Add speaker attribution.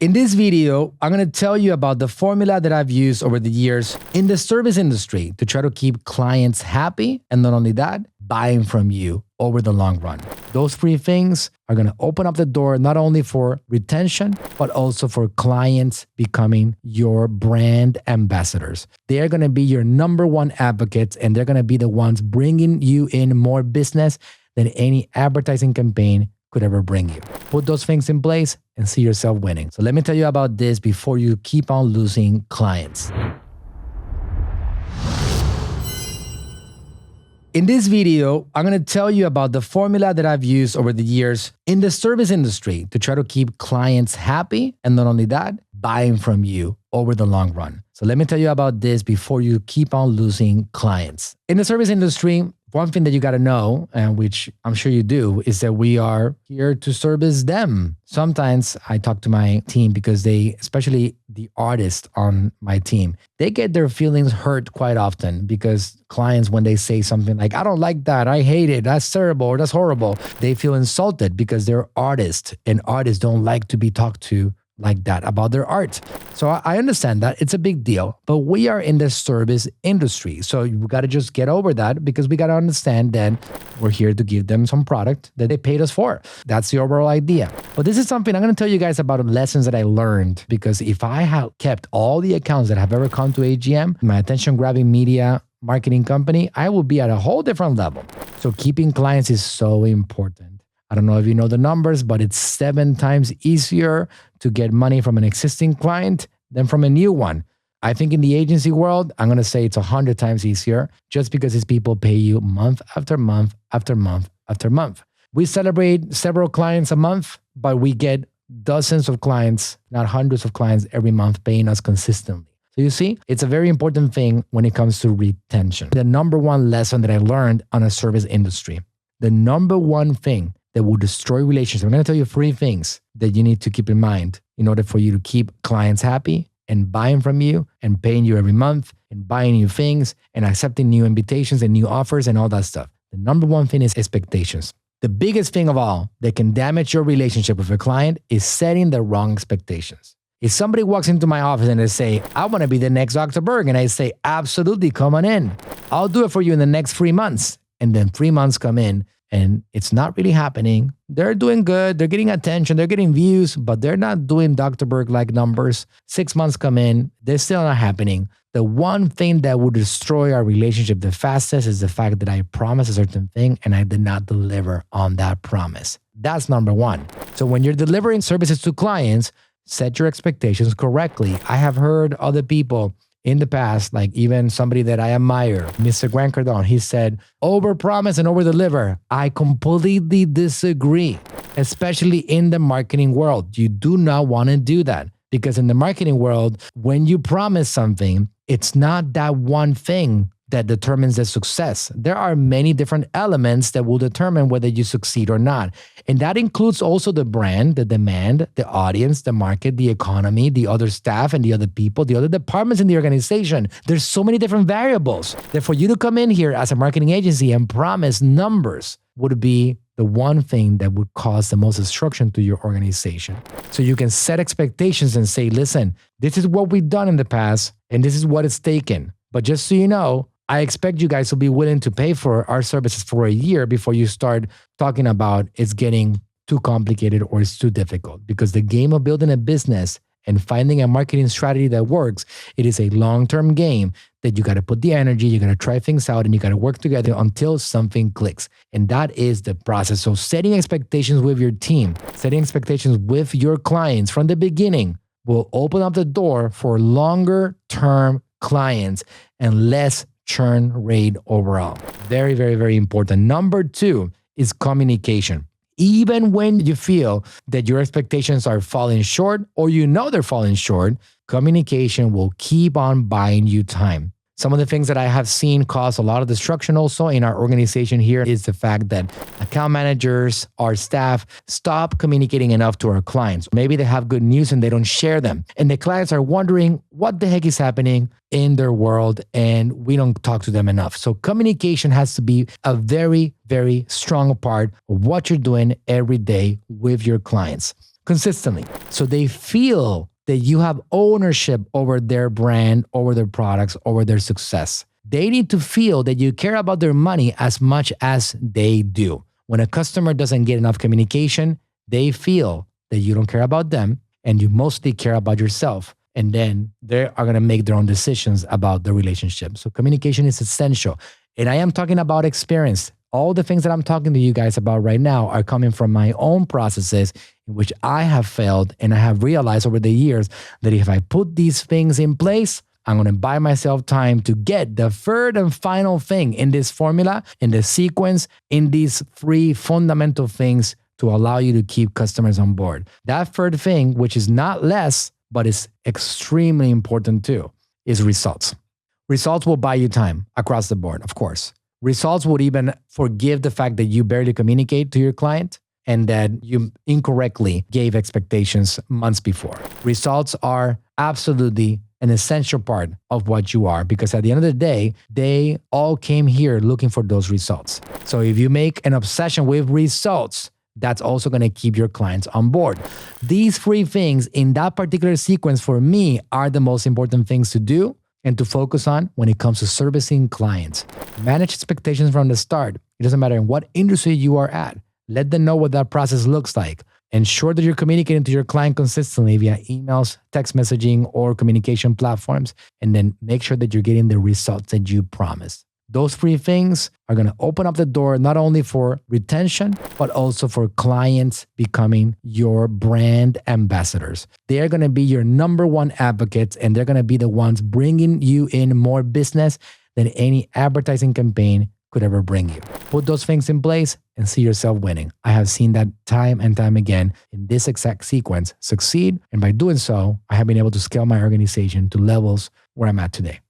Speaker 1: In this video, I'm going to tell you about the formula that I've used over the years in the service industry to try to keep clients happy, and not only that, buying from you over the long run. Those three things are going to open up the door not only for retention, but also for clients becoming your brand ambassadors. They're going to be your number one advocates, and they're going to be the ones bringing you in more business than any advertising campaign could ever bring you. Put those things in place and see yourself winning. So let me tell you about this before you keep on losing clients. In this video, I'm going to tell you about the formula that I've used over the years in the service industry to try to keep clients happy, and not only that, buying from you over the long run. So let me tell you about this before you keep on losing clients. In the service industry, one thing that you got to know, and which I'm sure you do, is that we are here to service them. Sometimes I talk to my team because they, especially the artists on my team, they get their feelings hurt quite often because clients, when they say something like, I don't like that, I hate it, that's terrible, or that's horrible, they feel insulted because they're artists, and artists don't like to be talked to like that about their art. So I understand that it's a big deal, but we are in the service industry. So you got to just get over that, because we got to understand that we're here to give them some product that they paid us for. That's the overall idea. But this is something I'm going to tell you guys about lessons that I learned, because if I had kept all the accounts that have ever come to AGM, my attention grabbing media marketing company, I would be at a whole different level. So keeping clients is so important. I don't know if you know the numbers, but it's 7 times easier to get money from an existing client than from a new one. I think in the agency world, I'm going to say it's 100 times easier, just because these people pay you month after month after month after month. We celebrate several clients a month, but we get dozens of clients, not hundreds of clients every month paying us consistently. So you see, it's a very important thing when it comes to retention. The number one lesson that I learned on a service industry, the number one thing that will destroy relationships. I'm going to tell you 3 things that you need to keep in mind in order for you to keep clients happy and buying from you and paying you every month and buying new things and accepting new invitations and new offers and all that stuff. The number one thing is expectations. The biggest thing of all that can damage your relationship with a client is setting the wrong expectations. If somebody walks into my office and they say, I want to be the next Dr. Berg, and I say, absolutely, come on in. I'll do it for you in the next 3 months. And then 3 months come in, and it's not really happening. They're doing good. They're getting attention. They're getting views, but they're not doing Dr. Berg-like numbers. 6 months come in. They're still not happening. The one thing that would destroy our relationship the fastest is the fact that I promised a certain thing and I did not deliver on that promise. That's number one. So when you're delivering services to clients, set your expectations correctly. I have heard other people in the past, like even somebody that I admire, Mr. Grant Cardone, he said, overpromise and overdeliver. I completely disagree, especially in the marketing world. You do not want to do that, because in the marketing world, when you promise something, it's not that one thing that determines the success. There are many different elements that will determine whether you succeed or not. And that includes also the brand, the demand, the audience, the market, the economy, the other staff and the other people, the other departments in the organization. There's so many different variables that for you to come in here as a marketing agency and promise numbers would be the one thing that would cause the most destruction to your organization. So you can set expectations and say, listen, this is what we've done in the past and this is what it's taken. But just so you know, I expect you guys to be willing to pay for our services for a year before you start talking about it's getting too complicated or it's too difficult. Because the game of building a business and finding a marketing strategy that works, it is a long-term game that you got to put the energy, you got to try things out, and you got to work together until something clicks. And that is the process. So setting expectations with your team, setting expectations with your clients from the beginning will open up the door for longer-term clients and less churn rate overall. Very, very, very important. Number 2 is communication. Even when you feel that your expectations are falling short or you know they're falling short, communication will keep on buying you time. Some of the things that I have seen cause a lot of destruction also in our organization here is the fact that account managers, our staff, stop communicating enough to our clients. Maybe they have good news and they don't share them. And the clients are wondering what the heck is happening in their world, and we don't talk to them enough. So communication has to be a very, very strong part of what you're doing every day with your clients. consistently. So they feel that you have ownership over their brand, over their products, over their success. They need to feel that you care about their money as much as they do. When a customer doesn't get enough communication, they feel that you don't care about them and you mostly care about yourself. And then they are going to make their own decisions about the relationship. So communication is essential. And I am talking about experience. All the things that I'm talking to you guys about right now are coming from my own processes in which I have failed. And I have realized over the years that if I put these things in place, I'm going to buy myself time to get the third and final thing in this formula, in this sequence, in these three fundamental things to allow you to keep customers on board. That third thing, which is not less, but is extremely important too, is results. Results will buy you time across the board, of course. Results would even forgive the fact that you barely communicate to your client and that you incorrectly gave expectations months before. Results are absolutely an essential part of what you are, because at the end of the day, they all came here looking for those results. So if you make an obsession with results, that's also going to keep your clients on board. These three things in that particular sequence for me are the most important things to do and to focus on when it comes to servicing clients. Manage expectations from the start. It doesn't matter in what industry you are at. Let them know what that process looks like. Ensure that you're communicating to your client consistently via emails, text messaging, or communication platforms, and then make sure that you're getting the results that you promised. Those three things are going to open up the door not only for retention, but also for clients becoming your brand ambassadors. They're going to be your number one advocates, and they're going to be the ones bringing you in more business than any advertising campaign could ever bring you. Put those things in place and see yourself winning. I have seen that time and time again in this exact sequence succeed. And by doing so, I have been able to scale my organization to levels where I'm at today.